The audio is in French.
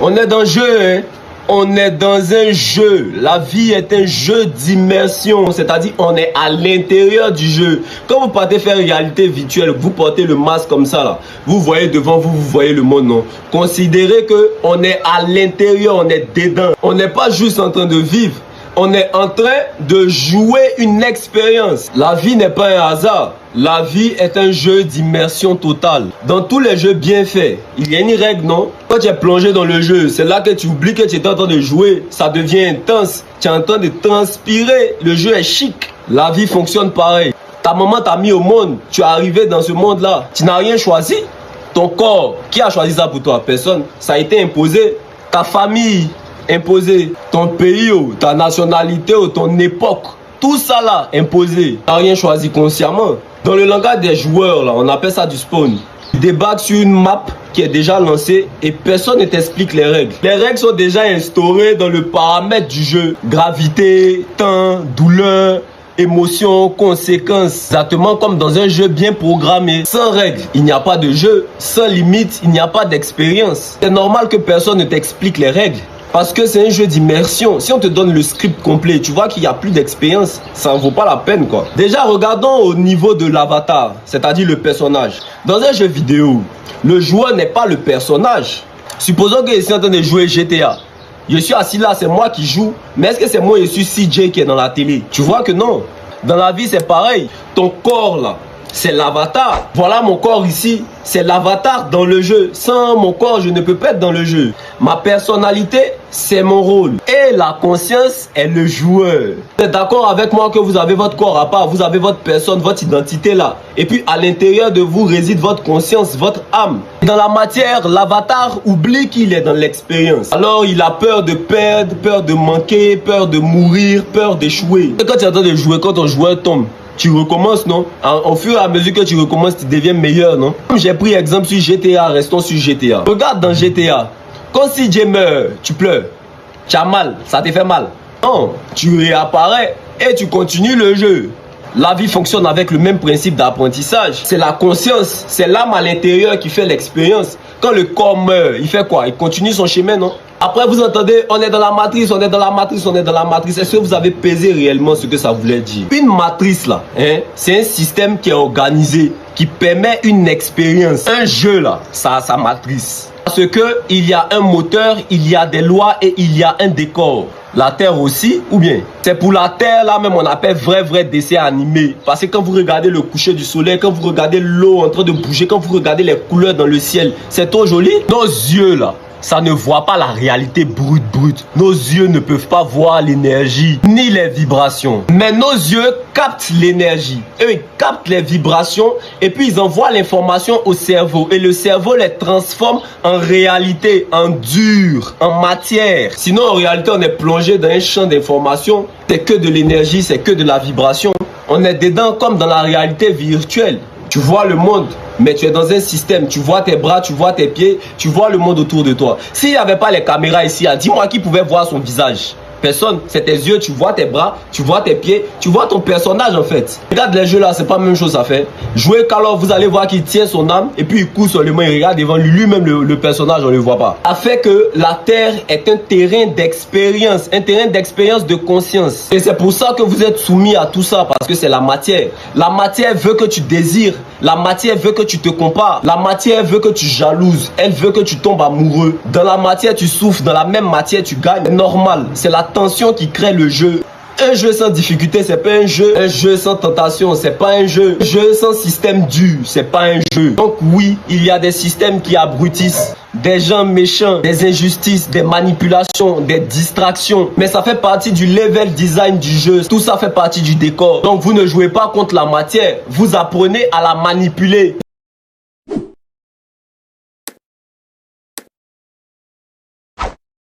On est dans le jeu, hein? On est dans un jeu. La vie est un jeu d'immersion. C'est-à-dire, on est à l'intérieur du jeu. Quand vous partez faire réalité virtuelle, vous portez le masque comme ça, là. Vous voyez devant vous, vous voyez le monde, non? Considérez que on est à l'intérieur, on est dedans. On n'est pas juste en train de vivre. On est en train de jouer une expérience. La vie n'est pas un hasard. La vie est un jeu d'immersion totale. Dans tous les jeux bien faits, il y a une règle, non? Quand tu es plongé dans le jeu, c'est là que tu oublies que tu es en train de jouer. Ça devient intense. Tu es en train de transpirer. Le jeu est chic. La vie fonctionne pareil. Ta maman t'a mis au monde. Tu es arrivé dans ce monde-là. Tu n'as rien choisi. Ton corps, qui a choisi ça pour toi? Personne. Ça a été imposé. Ta famille, imposé. Ton pays, ta nationalité, ton époque. Tout ça là, imposé. Tu n'as rien choisi consciemment. Dans le langage des joueurs, là, on appelle ça du spawn. Tu débarques sur une map qui est déjà lancée et personne ne t'explique les règles. Les règles sont déjà instaurées dans le paramètre du jeu. Gravité, temps, douleur, émotion, conséquences. Exactement comme dans un jeu bien programmé. Sans règles, il n'y a pas de jeu. Sans limite, il n'y a pas d'expérience. C'est normal que personne ne t'explique les règles. Parce que c'est un jeu d'immersion. Si on te donne le script complet, tu vois qu'il n'y a plus d'expérience, ça ne vaut pas la peine, quoi. Déjà, regardons au niveau de l'avatar, c'est-à-dire le personnage. Dans un jeu vidéo, le joueur n'est pas le personnage. Supposons que je suis en train de jouer GTA. Je suis assis là, c'est moi qui joue. Mais est-ce que c'est moi, je suis CJ qui est dans la télé? Tu vois que non. Dans la vie, c'est pareil. Ton corps, là, c'est l'avatar. Voilà mon corps ici, c'est l'avatar dans le jeu. Sans mon corps, je ne peux pas être dans le jeu. Ma personnalité, c'est mon rôle. Et la conscience est le joueur. Vous êtes d'accord avec moi que vous avez votre corps à part, vous avez votre personne, votre identité là. Et puis à l'intérieur de vous réside votre conscience, votre âme. Dans la matière, l'avatar oublie qu'il est dans l'expérience. Alors il a peur de perdre, peur de manquer, peur de mourir, peur d'échouer. Et quand tu es en train de jouer, quand ton joueur tombe, tu recommences, non? Au fur et à mesure que tu recommences, tu deviens meilleur, non? Comme j'ai pris exemple sur GTA, restons sur GTA. Regarde dans GTA, quand CJ meurt, tu pleures. Tu as mal, ça te fait mal. Non, tu réapparais et tu continues le jeu. La vie fonctionne avec le même principe d'apprentissage. C'est la conscience, c'est l'âme à l'intérieur qui fait l'expérience. Quand le corps meurt, il fait quoi? Il continue son chemin, non? Après, vous entendez, on est dans la matrice, on est dans la matrice, on est dans la matrice. Est-ce que vous avez pesé réellement ce que ça voulait dire? Une matrice, là, hein, c'est un système qui est organisé, qui permet une expérience. Un jeu, là, ça a sa matrice. Parce que il y a un moteur, il y a des lois et il y a un décor. La Terre aussi, ou bien? C'est pour la Terre, là même, on appelle vrai dessin animé. Parce que quand vous regardez le coucher du soleil, quand vous regardez l'eau en train de bouger, quand vous regardez les couleurs dans le ciel, c'est trop joli. Nos yeux, là, ça ne voit pas la réalité brute. Nos yeux ne peuvent pas voir l'énergie ni les vibrations. Mais nos yeux captent l'énergie. Eux, ils captent les vibrations et puis ils envoient l'information au cerveau. Et le cerveau les transforme en réalité, en dur, en matière. Sinon, en réalité, on est plongé dans un champ d'information. C'est que de l'énergie, c'est que de la vibration. On est dedans comme dans la réalité virtuelle. Tu vois le monde, mais tu es dans un système. Tu vois tes bras, tu vois tes pieds, tu vois le monde autour de toi. S'il n'y avait pas les caméras ici, dis-moi qui pouvait voir son visage. Personne, c'est tes yeux, tu vois tes bras, tu vois tes pieds, tu vois ton personnage en fait. Regarde les jeux là, c'est pas la même chose à faire. Jouer qu'alors vous allez voir qu'il tient son âme et puis il court seulement, il regarde devant lui-même le personnage, on ne le voit pas. Ça fait que la Terre est un terrain d'expérience, de conscience. Et c'est pour ça que vous êtes soumis à tout ça, parce que c'est la matière. La matière veut que tu désires, la matière veut que tu te compares, la matière veut que tu jalouses, elle veut que tu tombes amoureux. Dans la matière tu souffres, dans la même matière tu gagnes. C'est normal, c'est la tension qui crée le jeu. Un jeu sans difficulté, c'est pas un jeu. Un jeu sans tentation, c'est pas un jeu. Un jeu sans système dur, c'est pas un jeu. Donc oui, il y a des systèmes qui abrutissent, des gens méchants, des injustices, des manipulations, des distractions. Mais ça fait partie du level design du jeu. Tout ça fait partie du décor. Donc vous ne jouez pas contre la matière, vous apprenez à la manipuler.